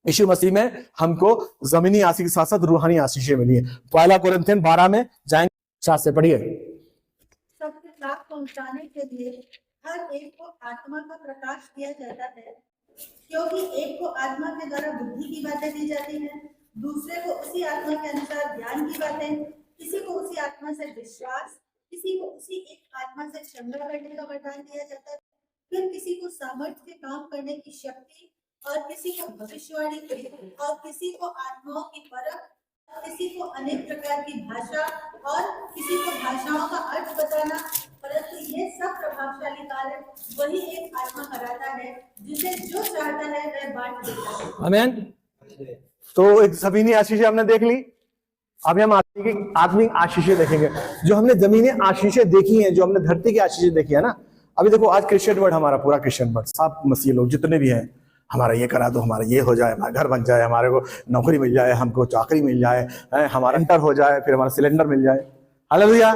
यीशु मसीह में हमको जमीनी आशीष के साथ साथ रूहानी आशीषें मिली है। पहला कोरिन्थियन 12 में जाएंगे, 4 से पढ़िए। सबके लाभ पहुंचाने के लिए हर एक को आत्मा का प्रकाश दिया जाता है, क्योंकि एक को आत्मा के द्वारा बुद्धि की बातें दी जाती हैं, दूसरे को उसी आत्मा के अनुसार ज्ञान की बातें, किसी को उसी आत्मा से विश्वास, किसी को उसी एक आत्मा से क्षमा करने का वरदान दिया जाता है, फिर किसी को सामर्थ्य के काम करने की शक्ति, और किसी को भविष्यवाणी की, और किसी को आत्माओं की परख, किसी को अनेक प्रकार की भाषा, और किसी को भाषाओं का अर्थ बताना। परंतु ये सब प्रभावशाली कार्य वही एक आत्मा कराता है, जिसे जो चाहता है वह बांट देता है। आमीन। तो एक जमीनी आशीषें हमने देख ली, अभी हम आत्मिक आशीषें देखेंगे। जो हमने जमीनी आशीषें देखी हैं, जो हमने धरती की आशीषें देखी है ना, अभी देखो आज क्रिश्चियन वर्ड, हमारा पूरा क्रिश्चियन वर्ड, सब मसीह लोग जितने भी हैं, हमारा ये करा दो, हमारा ये हो जाए, हमारा घर बन जाए, हमारे को नौकरी मिल जाए, हमको चाकरी मिल जाए, हमारा इंटर हो जाए, फिर हमारा सिलेंडर मिल जाए, हालेलुया,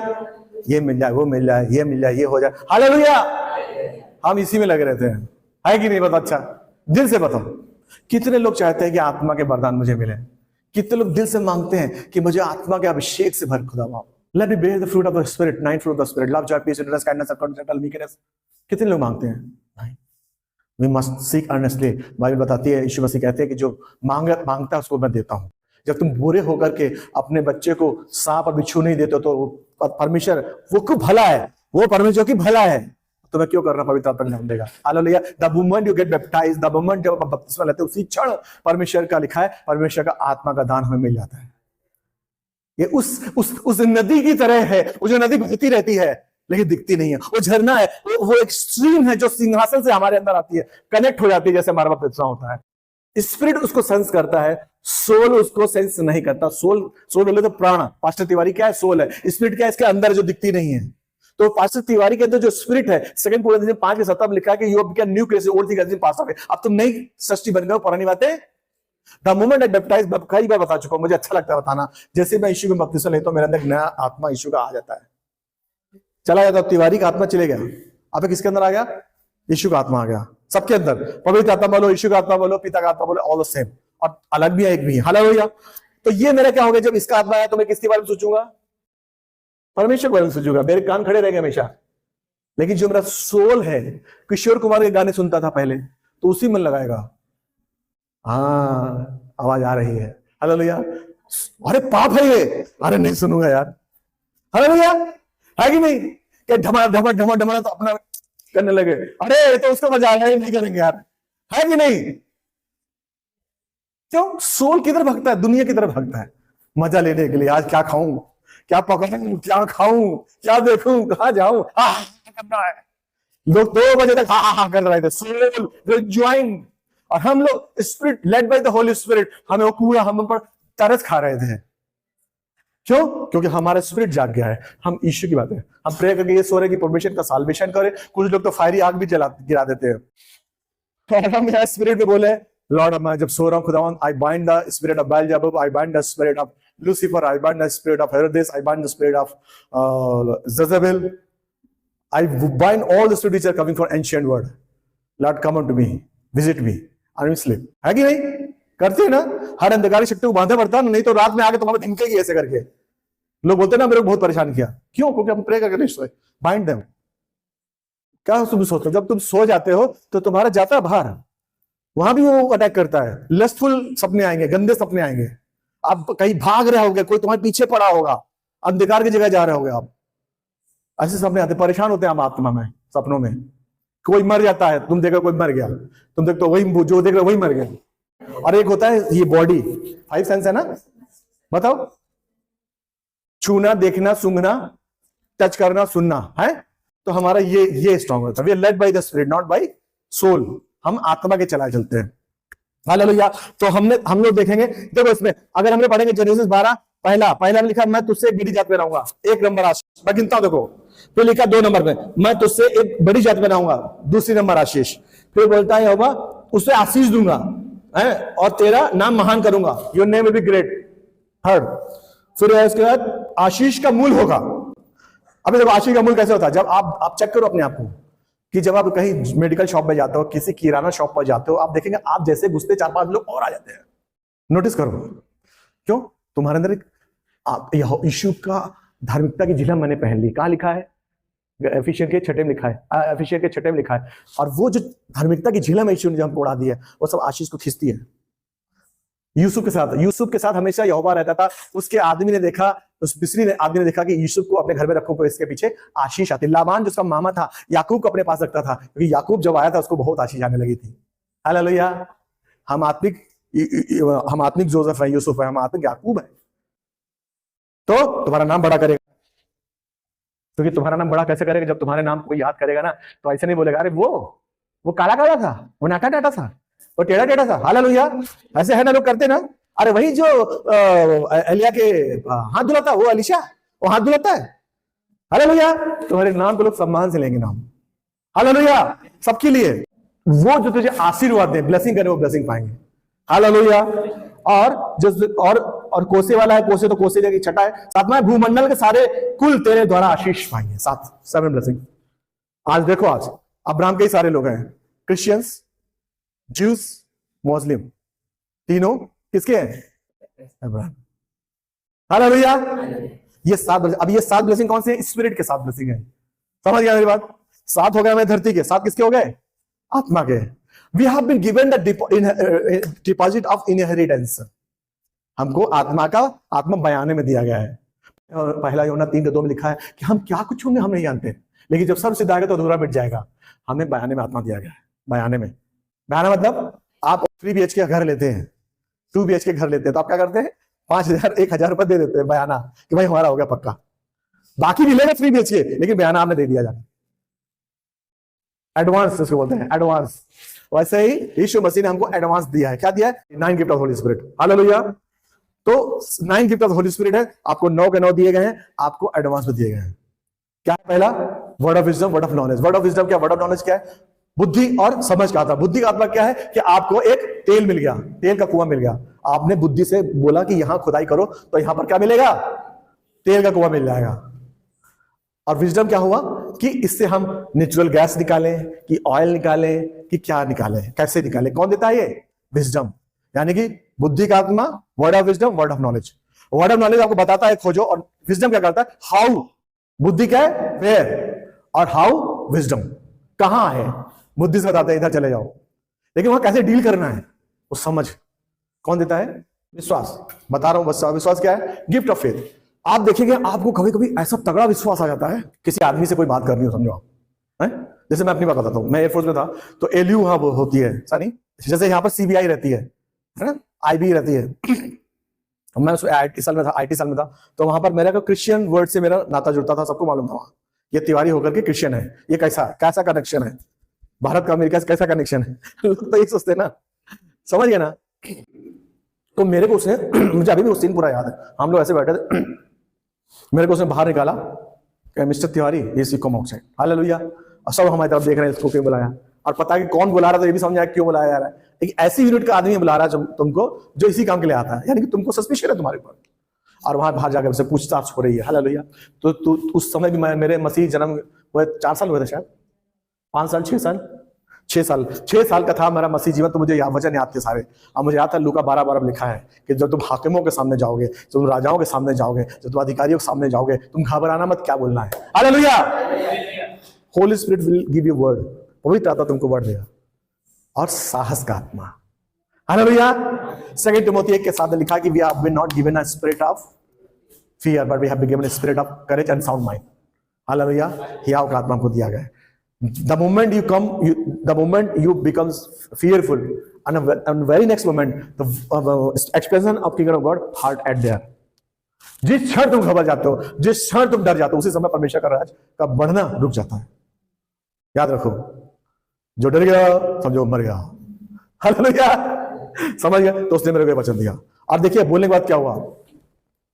ये मिल जाए, वो मिल जाए, ये मिल जाए, ये हो जाए, हालेलुया। हम इसी में लगे रहते हैं, है कि नहीं? बताओ, अच्छा दिल से बताओ, कितने लोग चाहते हैं कि आत्मा के वरदान मुझे मिले? कितने लोग दिल से मांगते हैं कि मुझे आत्मा के अभिषेक से भर खुदा माओ, let me bear the fruit of the spirit, 9 fruit of the spirit, love, joy, peace, and kindness, self-control, meekness. कितने लोग मांगते हैं? नहीं। We must seek earnestly। Bible बताती है, यीशु मसीह कहते हैं कि जो मांगता है उसको मैं देता हूं। जब तुम बुरे होकर के अपने बच्चे को सांप और बिच्छू नहीं देते तो परमेश्वर वो क्यों भला है, वो परमेश्वर की भला है, तो मैं क्यों कर रहा पवित्र आत्मा नाम देगा। Hallelujah. The moment you get baptised, the moment जब आप बपतिस्मा लेते हो, उसी क्षण परमेश्वर का लिखा है, परमेश्वर का आत्मा का दान हमें मिल जाता है। ये उस नदी की तरह है, वो जो नदी बहती रहती है लेकिन दिखती नहीं है, वो झरना है, वो एक स्ट्रीम है जो सिंहासन से हमारे अंदर आती है, कनेक्ट हो जाती है, जैसे हमारा बपतिस्मा होता है। स्पिरिट उसको सेंस करता है, सोल उसको सेंस नहीं करता। सोल बोले तो प्राण, पास्टर तिवारी क्या है? सोल है। स्पिरिट क्या है? इसके अंदर जो दिखती नहीं है। तो पास्टर तिवारी के अंदर जो स्पिरिट है, 2 कोरिन्थियन 5:7 लिखा है कि you have become new creation, old things have passed away. अब तुम नई सृष्टि बन गए हो, पुरानी बातें। द मोमेंट आई बैप्टाइज, कई बार बता चुका हूं, मुझे अच्छा लगता है बताना, जैसे मैं यीशु में बपतिस्मा लेता हूं, मेरे अंदर नया आत्मा यीशु का आ जाता है, चला जाता। तिवारी का आत्मा चले गया, अब किसके अंदर आ गया? यीशु का आत्मा आ गया। सबके अंदर पवित्र आत्मा बोलो, यीशु का आत्मा बोलो, पिता का आत्मा बोलो, ऑल द सेम, और अलग भी है, एक भी है। हालेलुया। तो ये मेरा क्या हो गया? जब इसका आत्मा आया तो मैं किसके बारे में सोचूंगा? परमेश्वर के बारे में सोचूंगा। मेरे कान खड़े रहेंगे हमेशा। लेकिन जो मेरा सोल है, किशोर कुमार के गाने सुनता था पहले, तो उसी में लगाएगा, हाँ आवाज आ रही है, हालेलुया। अरे पाप है ये, अरे नहीं सुनूंगा यार, हालेलुया, है कि नहीं? क्या ढमा तो अपना करने लगे, अरे तो उसका मजा आया, नहीं करेंगे यार, है कि नहीं? क्यों? सोल किधर भगता है? दुनिया की तरफ भगता है, मजा लेने के लिए। आज क्या खाऊं, क्या पकाऊं, क्या खाऊं, क्या देखूं, कहां जाऊं, करना है। लोग 2 बजे तक हा कर रहे थे, सोल ज्वाइन, और हम लोग spirit lead by the Holi spirit, हमें वो पूरा हम पर तरस खा रहे थे। क्यों? क्योंकि हमारा स्पिरिट जाग गया है। हम यीशु की बात है, हम प्रे करके ये सो रहे कि परमेश्वर का साल्वेशन करे। कुछ लोग तो फायरी आग भी गिरा देते हैं। तो हम यहाँ स्पिरिट में बोले, लॉर्ड मैं जब सो रहा हूँ खुदावन, I bind the spirit of Beelzebul, I bind the spirit of Lucifer, I bind the spirit of Herodes, I bind the spirit of Jezebel, I bind all the spirit which are coming from ancient world. Lord come on to me, visit me, I will sleep. है कि नहीं? करते हैं ना? हर अंधकारी शक्ति को बांधे पड़ता है, नहीं तो रात में आके तुम्हारे धमकेगी ऐसे करके। लोग बोलते ना मेरे को बहुत परेशान किया, क्यों? क्योंकि हम प्रे करके नहीं सोए। Bind them. क्या तुम सोचते हो? जब तुम सो जाते हो तो तुम्हारा जाता है बाहर, वहां भी वो अटैक करता है। लस्टफुल सपने आएंगे, गंदे सपने आएंगे, आप कहीं भाग रहे होगे, कोई तुम्हारे पीछे पड़ा होगा, अंधकार की जगह जा रहे होगे आप, ऐसे सपने आते। परेशान होते हैं हम आत्मा में, सपनों में। कोई मर जाता है, तुम देखो कोई मर गया, तुम देखो तो वही जो देख रहे वही मर गया। और एक होता है ये बॉडी, 5 सेंस है ना, बताओ, छूना, देखना, सूंघना, टच करना, सुनना, है। तो हमारा ये स्ट्रांग होता है। We are led by the spirit, not by soul. हम आत्मा के चलाए चलते हैं। हालेलुया। तो हम लोग देखेंगे, देखो इसमें अगर हमने पढ़ेंगे जेनेसिस 12, पहला लिखा मैं तुझसे एक बड़ी जात में रहूंगा, 1 नंबर आशीष, मैं गिनता हूं देखो। फिर लिखा 2 नंबर में मैं तुझसे एक बड़ी जात में रहूंगा, 2 नंबर आशीष। फिर बोलता है यहोवा उसे आशीष दूंगा, है, और तेरा नाम महान करूंगा, your name will be great. Third, फिर इसके बाद आशीष का मूल होगा। अभी देखो आशीष का मूल कैसे होता है, जब आप चेक करो अपने आप को, कि जब आप कहीं मेडिकल शॉप में जाते हो, किसी किराना शॉप पर जाते हो, आप देखेंगे आप जैसे घुसते 4-5 लोग और आ जाते हैं। नोटिस करो क्यों? तुम्हारे अंदर एक यीशु का धार्मिकता की झिलम मैंने पहन ली। कहाँ लिखा है? एफिशिएंट के 6 में लिखा है, एफिशिएंट के 6 में लिखा है। और वो जो धार्मिकता की झिलम यीशु ने जो हमको उड़ा दी है, वो सब आशीष को खींचती है। यूसुफ के साथ हमेशा यहोवा रहता था। उसके आदमी ने देखा, उस मिस्री आदमी ने देखा कि यूसुफ को अपने घर में रखो, इसके पीछे आशीष आती। लाबान जो उसका मामा था, याकूब को अपने पास रखता था, क्योंकि याकूब जब आया था उसको बहुत आशीष आने लगी थी। हालेलुया। हम आत्मिक जोसेफ है, यूसुफ है, हम आत्मिक याकूब है। तो तुम्हारा नाम बड़ा करेगा, क्योंकि तुम्हारा नाम बड़ा कैसे करेगा? जब तुम्हारे नाम को याद करेगा ना, तो ऐसे नहीं बोलेगा अरे वो काला काला था, वो नाटा नाटा था, वो टेढ़ा टेढ़ा था। हालेलुया। ऐसे है ना लोग करते ना, अरे वही जो एलिया के हाथ धुलाता, वो अलीशा, वो हाथ धुलाता है। हालेलुया। तुम्हारे नाम को लोग सम्मान से लेंगे नाम। हालेलुया। सबके लिए वो जो तुझे आशीर्वाद दे, ब्लेसिंग करे, वो ब्लेसिंग पाएंगे। हालेलुया। और कोसे वाला है, कोसे तो कोसे की छठा है, सातवां है भूमंडल के सारे कुल तेरे द्वारा आशीष पाएंगे। 7 ब्लेसिंग। आज देखो, आज अब्राहम के ही सारे लोग हैं, क्रिश्चियंस, ज्यूस, मुस्लिम, तीनों किसके हैं? अब्राहम। हालेलुया। ये 7 अब ये 7 ब्लेसिंग कौन से हैं? स्पिरिट के 7 ब्लेसिंग है। समझ गया मेरी बात? 7 हो गया मैं धरती के, 7 किसके हो गए? आत्मा के। We have been given the deposit of inheritance. हमको आत्मा बयाने में दिया गया है। और पहला यूहन्ना 3:2 में लिखा है कि हम क्या कुछ होंगे हम नहीं जानते, लेकिन जब सब सिद्ध आएगा तो अधूरा मिट जाएगा। हमें बयाने में आत्मा दिया गया है। बयाने मतलब आप 3 BHK घर लेते हैं, 2 BHK घर लेते हैं, तो आप क्या करते हैं? 5,000 1,000 रुपए दे देते हैं बयाना कि भाई हमारा हो गया पक्का। बाकी मिलेगा 3 BHK, लेकिन बयाना आपने दे दिया जाता। एडवांस उसको बोलते हैं, एडवांस। वैसे ही यीशु मसीह ने हमको एडवांस दिया है। क्या दिया है? 9 gift of Holi spirit. Hallelujah. तो 9 गिफ्ट ऑफ होली स्पिरिट है, आपको 9 के 9 दिए गए हैं, आपको एडवांस में दिए गए हैं। क्या है? पहला word of wisdom, word of knowledge. Word of wisdom क्या? वर्ड ऑफ नॉलेज क्या है? बुद्धि और समझ का आता। बुद्धि का मतलब क्या है? कि आपको एक तेल मिल गया, तेल का कुआं मिल गया। आपने बुद्धि से बोला कि यहां खुदाई करो, तो यहां पर क्या मिलेगा? तेल का कुआं मिल जाएगा। और विजडम क्या हुआ? कि इससे हम नेचुरल गैस निकालें, कि ऑयल निकालें, कि क्या निकालें, कैसे निकालें। कौन देता है ये? विजडम। यानी कि बुद्धि का आत्मा, word of wisdom, word of knowledge. Word of knowledge आपको बताता है खोजो, और विजडम क्या करता है? हाउ। बुद्धि क्या है? वेयर। और हाउ विजडम कहां है? बुद्धि से बताते हैं इधर चले जाओ, लेकिन वहां कैसे डील करना है वो समझ कौन देता है? विश्वास। बता रहा हूं, विश्वास क्या है? Gift of faith. आप देखेंगे आपको कभी कभी ऐसा तगड़ा विश्वास आ जाता है, किसी आदमी से कोई बात करनी हो, समझो आप है? जैसे मैं अपनी बात बताता हूँ, मैं एयरफोर्स में था, तो एलयू वहां होती है, नहीं? जैसे यहाँ पर CBI रहती है ना, IB रहती है। मैं उसमें IT साल में था, तो वहां पर मेरा क्रिश्चियन वर्ड से मेरा नाता जुड़ता था, सबको मालूम था वहां ये तिवारी होकर के क्रिश्चियन है, ये कैसा कनेक्शन है, भारत का अमेरिका से कैसा कनेक्शन है। लोग तो ये सोचते ना, समझ गए ना? तो मेरे को उसने मुझे अभी भी उस दिन पूरा याद है, हम लोग ऐसे बैठे थे, मेरे को उसने बाहर निकाला, मिस्टर तिवारी ये सीखो आउटसाइड। हालेलुया। और सब हमारी तरफ देख रहे हैं, इसको क्यों बुलाया, और पता है कि कौन बुला रहा था ये भी समझ आया क्यों बुलाया जा रहा है। लेकिन ऐसी यूनिट का आदमी बुला रहा है तुमको जो इसी काम के लिए आता है, यानी कि तुमको सस्पिशन है तुम्हारे ऊपर, और वहां बाहर जाकर उससे पूछताछ हो रही है। हालेलुया। तो उस समय भी मेरे मसीह जन्म हुए 4 साल हुए थे शायद, 5 साल 6 साल का था मेरा मसीह जीवन। तो मुझे वचन याद थे सारे, और मुझे याद था लूका 12:12 में लिखा है कि जब तुम हाकिमों के सामने जाओगे, जब तुम राजाओं के सामने जाओगे, जब तुम अधिकारियों के सामने जाओगे, तुम घबराना मत, क्या बोलना है। Hallelujah. Holi spirit will give you word, पवित्र आत्मा तुमको वर्ड देगा, और साहस का आत्मा। हालेलुया। 2 तिमोथी 1 के 7 में लिखा कि we have been not given a spirit of fear, but we have been given a spirit of courage and sound mind. Hallelujah. हियाव का आत्मा को दिया गया है। The moment you become fearful, and very next moment, the expression of kingdom of God heart at there. जिस क्षण तुम घबरा जाते हो, जिस क्षण तुम डर जाते हो, उसी समय परमेश्वर का राज का बढ़ना रुक जाता है। याद रखो, जो डर गया समझो मर गया। हालेलुया। समझ गया? तो उसने मेरे को वचन दिया, और देखिए बोलने के बाद क्या हुआ,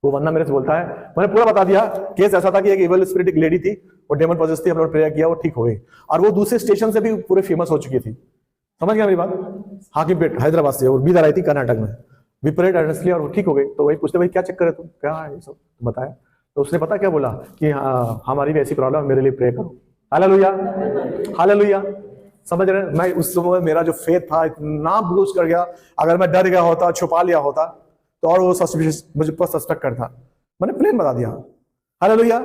वो वरना मेरे से बोलता है, मैंने पूरा बता दिया। केस ऐसा था कि एक इविल स्पिरिट एक लेडी थी, वो डेमन पॉजेस थी, हम लोगों ने प्रेयर किया, वो ठीक हो गई, और वो दूसरे स्टेशन से भी पूरे फेमस हो चुकी थी। समझ गया मेरी बात? हाकिमपेट हैदराबाद से, और बीदर आई थी कर्नाटक में, वी प्रेयर्ड अर्नेस्टली, और वो ठीक हो गई। तो वही पूछते भाई क्या चक्कर है, तुम क्या है ये सब बताया। तो उसने पता क्या बोला कि हाँ हमारी भी ऐसी प्रॉब्लम है, मेरे लिए प्रे करो। Hallelujah, hallelujah. समझ रहे हैं? मैं उस समय मेरा जो फेथ था इतना बूस्ट कर गया, अगर मैं डर गया होता, छुपा लिया होता तो और वो सस्पिशियस मुझे पर सस्पेक्ट करता। मैंने प्लेन बता दिया। हालेलुया।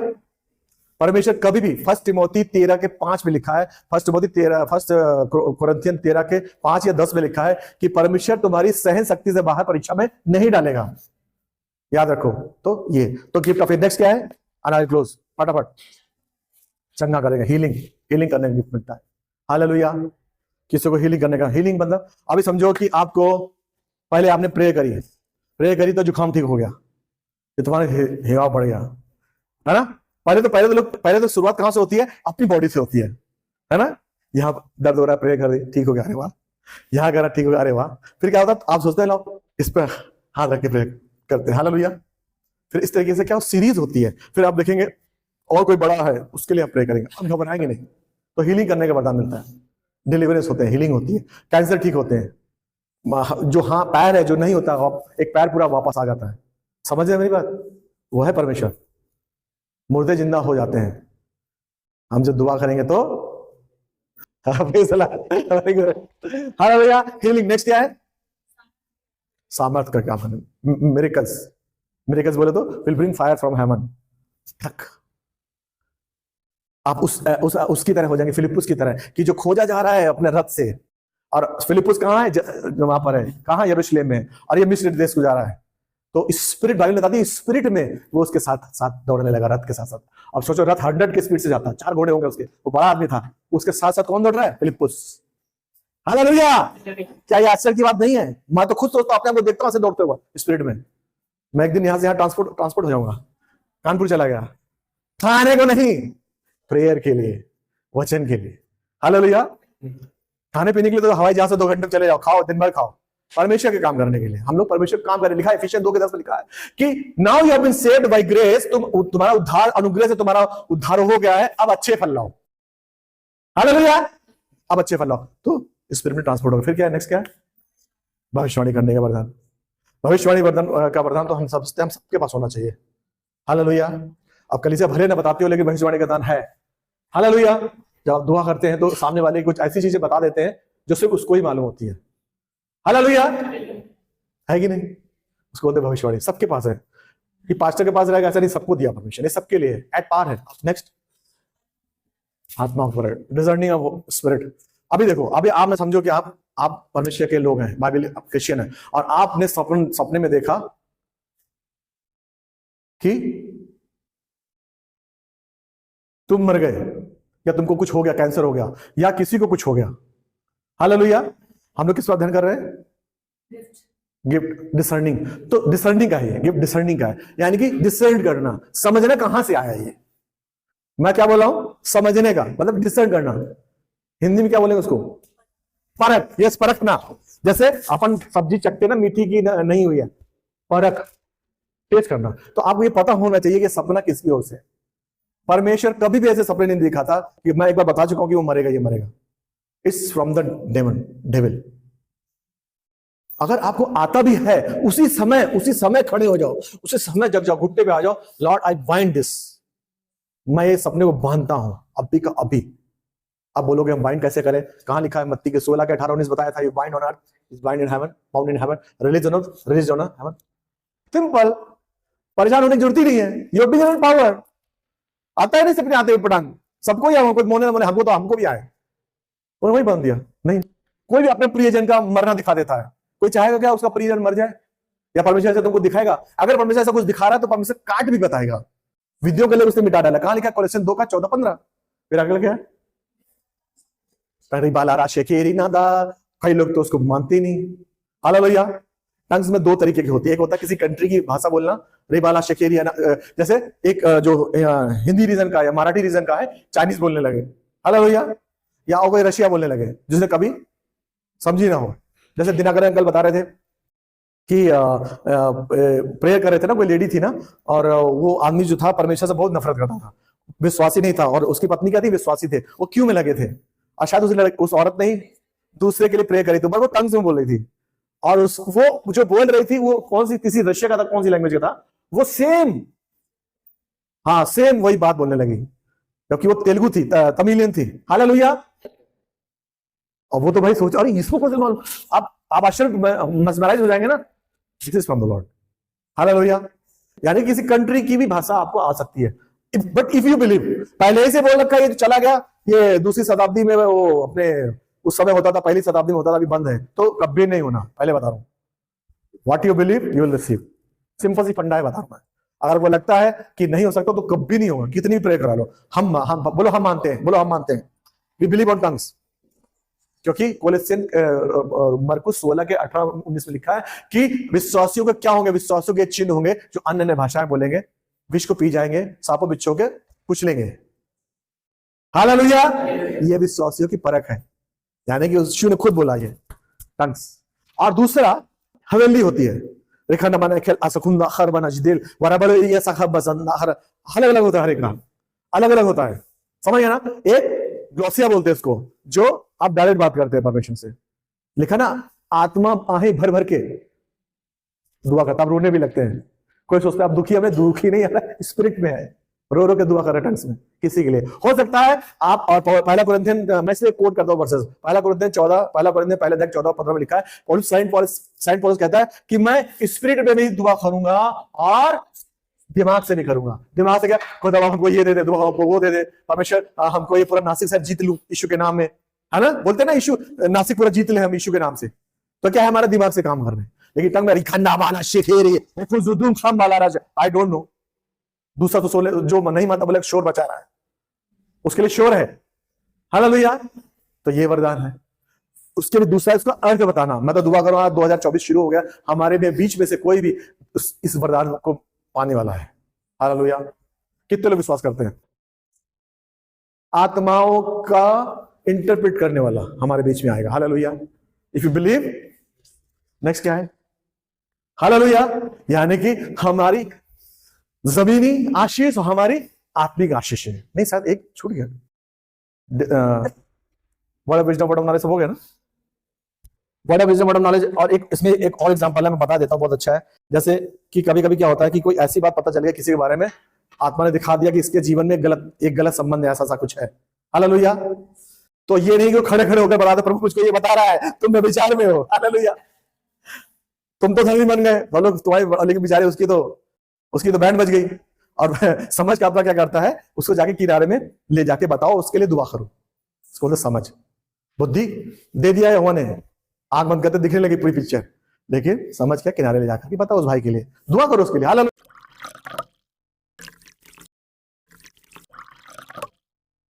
परमेश्वर कभी भी फर्स्ट तिमोथी 13:5 में लिखा है, फर्स्ट कुरिन्थियन 13:5 या 10 में लिखा है कि परमेश्वर तुम्हारी सहन शक्ति से बाहर परीक्षा में नहीं डालेगा। याद रखो। तो ये तो गिफ्ट ऑफ नेक्स्ट क्या है? अनाल क्लोज फटाफट चंगा करेगा, हीलिंग करने का गिफ्ट मिलता है। हालेलुया। किसी को हीलिंग करने का, हीलिंग मतलब अभी समझो कि आपको पहले आपने प्रे करी तो जुकाम ठीक हो गया, ये तुम्हारे हिगाव बढ़ गया, है ना? पहले तो शुरुआत कहां से होती है? अपनी बॉडी से होती है ना? यहाँ दर्द हो रहा है, प्रे कर ठीक हो गया, अरे वाह। यहाँ कर ठीक हो गया, अरे वाह। फिर क्या होता है? आप सोचते हैं लो इस पर हाथ रख के प्रे करते हैं। हालेलुया। फिर इस तरीके से क्या सीरीज होती है। फिर आप देखेंगे और कोई बड़ा है उसके लिए आप प्रे करेंगे, हम घबराएंगे नहीं। तो हीलिंग करने का वरदान मिलता है, डिलीवरेंस होते हैं, हीलिंग होती है, कैंसर ठीक होते हैं। जो हाँ पैर है जो नहीं होता, एक पैर पूरा वापस आ जाता है। समझ रहे मेरी बात? वो है परमेश्वर। मुर्दे जिंदा हो जाते हैं। हम जब दुआ करेंगे तो हालेलुया। हीलिंग नेक्स्ट क्या है? सामर्थ का काम करना, मिरेकल्स बोले तो will bring fire from heaven. आप उसकी तरह हो जाएंगे, फिलिप्पुस की तरह, कि जो खोजा जा रहा है अपने रथ से। और फिलिप्पुस कहाँ है? वहां पर है, कहाँ? यरूशलेम में। और ये मिस्र देश को जा रहा है। तो स्पिरिट बाइबल बताती है, स्पिरिट में वो उसके साथ दौड़ने लगा, रथ के साथ। अब सोचो, रथ 100 के स्पीड से जाता, 4 घोड़े होंगे उसके, वो बड़ा आदमी था, उसके साथ कौन दौड़ रहा है? फिलिप्पुस। हालेलुया। क्या ये आश्चर्य की बात नहीं है? मैं तो खुद सोचता हूं, अपने आप को देखता हूं ऐसे दौड़ते हुए स्पिरिट में। मैं एक दिन यहां से यहां ट्रांसपोर्ट हो जाऊंगा, कानपुर चला गया, खाने को नहीं, प्रेयर के लिए, वचन के लिए। हालेलुया। खाने पीने के लिए तो हवाई जहाज से 2 घंटे चले जाओ, खाओ, दिन भर खाओ। परमेश्वर के काम करने के लिए हम लोग परमेश्वर का काम करें। लिखा है एफिशिएंस 2:10 में लिखा है कि now you have been saved by grace, तुम्हारा उद्धार अनुग्रह से तुम्हारा उद्धार हो गया है, अब अच्छे फल लाओ। हालेलुया। अब अच्छे फल लाओ तो स्पिरिट में ट्रांसपोर्ट होगा। फिर क्या है? नेक्स्ट क्या है? भविष्यवाणी करने का वरदान। भविष्यवाणी का वरदान तो हम सबके पास होना चाहिए। हालेलुया। अब कलीसिया भले ना बताते हो, लेकिन भविष्यवाणी का दान है। हालेलुया। जब आप दुआ करते हैं तो सामने वाले कुछ ऐसी चीजें बता देते हैं जो सिर्फ उसको ही मालूम होती है। हालेलुया। है कि नहीं? उसको बोलते भविष्यवाणी। सबके पास है, कि पास्टर के पास रहेगा ऐसा नहीं, सबको दिया परमिशन, ये सबके लिए एट पार है। नेक्स्ट, आत्मा पर डिजर्निंग ऑफ स्पिरिट। अभी देखो, अभी आप में समझो कि आप परमेश्वर के लोग हैं, बाइबल क्रिश्चियन है, और आपने सपने में देखा कि तुम मर गए, या तुमको कुछ हो गया, कैंसर हो गया, या किसी को कुछ हो गया। हालेलुया। हम लोग किस बात ध्यान कर रहे हैं? Gift discerning. तो डिसर्निंग का है, गिफ्ट डिसर्निंग का है, यानी कि डिसर्न करना, समझना कहां से आया ये। मैं क्या बोल रहा हूं? समझने का मतलब डिसर्न करना। हिंदी में क्या बोलेंगे उसको? परख। यस, परखना। जैसे अपन सब्जी चखते ना, मीठी की नहीं हुई है, परख, टेस्ट करना। तो आपको ये पता होना चाहिए कि सपना किसकी ओर से। परमेश्वर कभी भी ऐसे सपने नहीं दिखा था कि मैं एक बार बता चुका हूं कि वो मरेगा, ये मरेगा। It's from the devil. अगर आपको आता भी है, उसी समय खड़े हो जाओ, उसी समय जग जाओ, घुटने पे आ जाओ, लॉर्ड आई बाइंड दिस, मैं ये सपने को बांधता हूं अभी का अभी। अब बोलोगे हम बाइंड कैसे करें? कहां लिखा है? मत्ती के 16:18-19 बताया था, you bind on earth is bind in heaven, bound in heaven, release on heaven. Simple, परेशान होने की जरूरत ही नहीं है। You have been power. आता है नहीं सपने, आते हुए पटांग सबको ही आए, कोई मोने ना मोने, हमको भी आए, और वही बांध दिया। नहीं, कोई भी अपने प्रियजन का मरना दिखा देता है। कोई चाहेगा क्या उसका प्रियजन मर जाए? या परमेश्वर से तुमको दिखाएगा? अगर परमेश्वर ऐसा कुछ दिखा रहा है तो परमेश्वर काट भी बताएगा। विधियों के लिए उसने मिटा डाला। कहां लिखा? कोलोसियन 2:14-15। फिर अगला क्या है? कई लोग तो उसको मानते ही नहीं। हालेलुया। टंग्स में 2 तरीके की होती है। एक होता है किसी कंट्री की भाषा बोलना, रेबाला शेकेरी, जैसे एक जो हिंदी रीजन का है, मराठी रीजन का है, चाइनीज बोलने लगे। हालेलुया। या और कोई रशिया बोलने लगे जिसने कभी समझी ना हो। जैसे दिनाकर अंकल बता रहे थे कि प्रेयर कर रहे थे ना, कोई लेडी थी ना, और वो आदमी जो था परमेश्वर से बहुत नफरत करता था, विश्वासी नहीं था, और उसकी पत्नी क्या थी? विश्वासी थे। वो क्यों में लगे थे, और शायद उस औरत ने ही दूसरे के लिए प्रेयर करी थी, पर वो टंग्स में बोल रही थी, और वो जो बोल रही थी वो कौन सी, किसी रशिया का था, कौन सी लैंग्वेज का था वो, सेम वही बात बोलने लगी। क्योंकि वो तेलुगु थी, तमिलियन थी। हालेलुया। और वो तो भाई सोच, अरे इसको कैसे मालूम, आप आश्चर्य मस्मराइज हो जाएंगे ना। This is from the Lord. Hallelujah. यानी किसी कंट्री की भी भाषा आपको आ सकती है, बट इफ यू बिलीव। पहले से बोल रखा है, ये चला गया, ये दूसरी शताब्दी में वो अपने उस समय होता था, पहली शताब्दी में होता था, अभी बंद है, तो कभी नहीं होना। पहले बता रहा हूं, what you believe you will receive. Simple सी फंडा है, बता रहा हूं। अगर वो लगता है कि नहीं हो सकता तो कभी नहीं होगा, कितनी भी प्रे करा लो। हम बोलो हम मानते हैं, बोलो हम मानते हैं। वी बिलीव ऑन टंग्स, क्योंकि कोलोसियन मरकुस 16 के 18-19 में लिखा है कि विश्वासियों के क्या होंगे, विश्वासियों के चिन्ह होंगे जो अन्य अन्य भाषाएं बोलेंगे, विष को पी जाएंगे, सांपों बिच्छों के कुचलेंगे। हालेलुया। ये विश्वासियों की परख है, यानी कि यीशु ने खुद बोला ये टंग्स। और दूसरा हवेली होती है, अलग अलग होता है, हर एक नाम अलग अलग होता है, समझ गया ना। एक ग्लोसिया बोलते हैं इसको, जो आप डायरेक्ट बात करते हैं परमेश्वर से। लिखा ना, आत्मा आहें भर भर के दुआ करता, आप रोने भी लगते हैं। कोई सोचता है आप दुखी, हमें दुखी नहीं आ रहा, स्पिरिट में है, रो रो के दुआ कर रहे टंग्स में किसी के लिए। हो सकता है आप, और पहला कुरिन्थियन, मैं इसलिए कोट करता हूं वर्सेस, पहला कुरिन्थियन 14:14 में लिखा है, पौलुस सेंट पौलुस कहता है कि मैं स्पिरिट में भी दुआ करूंगा और दिमाग से नहीं करूंगा। दिमाग से क्या, खुदा हमको ये दे दे, दुआ हमको वो दे दे, परमेश्वर हमको ये पूरा नासिक शहर जीत लूं यीशु के नाम में, है ना। बोलते ना यीशु, नासिक पूरा जीत ले हम यीशु के नाम से। तो क्या है, हमारा दिमाग से काम कर रहे हैं, लेकिन टंग में रिखंडा वाला शेखेरी जुदुम खम वाला राजा, आई डोंट नो। दूसरा तो सोले जो नहीं मानता बोले शोर बचा रहा है, उसके लिए शोर है। हालेलुया। तो ये वरदान है। उसके लिए दूसरा इसका अर्थ बताना। मैं तो दुआ करूंगा 2024 शुरू हो गया, हमारे बीच में से कोई भी इस वरदान को पाने वाला है। हालेलुया। कितने लोग विश्वास करते हैं? आत्माओं का इंटरप्रेट करने वाला हमारे बीच में आएगा। Hallelujah. If you believe, next क्या है? हालेलुया। यानी कि हमारी जमीनी आशीष और हमारी आत्मिक आशीष है। नहीं, शायद एक छूट गया, word of wisdom, word of knowledge सब हो गया ना। Word of wisdom, word of knowledge. और एक इसमें एक और एग्जांपल है, मैं बता देता हूं, बहुत अच्छा है। जैसे कि कभी कभी क्या होता है कि कोई ऐसी बात पता चल गया किसी के बारे में, आत्मा ने दिखा दिया कि इसके जीवन में एक गलत संबंध है, ऐसा कुछ है। हालेलुया। तो ये नहीं कि खड़े खड़े होकर बता दो, प्रभु मुझको ये बता रहा है, तुम विचार में हो। हालेलुया। तुम तो धनी बन गए, बोलो तुम्हारी, लेकिन बेचारे उसकी तो बैंड बज गई। और समझ का आपका क्या करता है, उसको जाके किनारे में ले जाके बताओ, उसके लिए दुआ करो। उसको तो समझ बुद्धि दे दिया है हुआ ने, आंख बंद करते दिखने लगी पूरी पिक्चर, लेकिन समझ के किनारे ले जाकर बताओ उस भाई के लिए, दुआ करो उसके लिए। हालेलुया।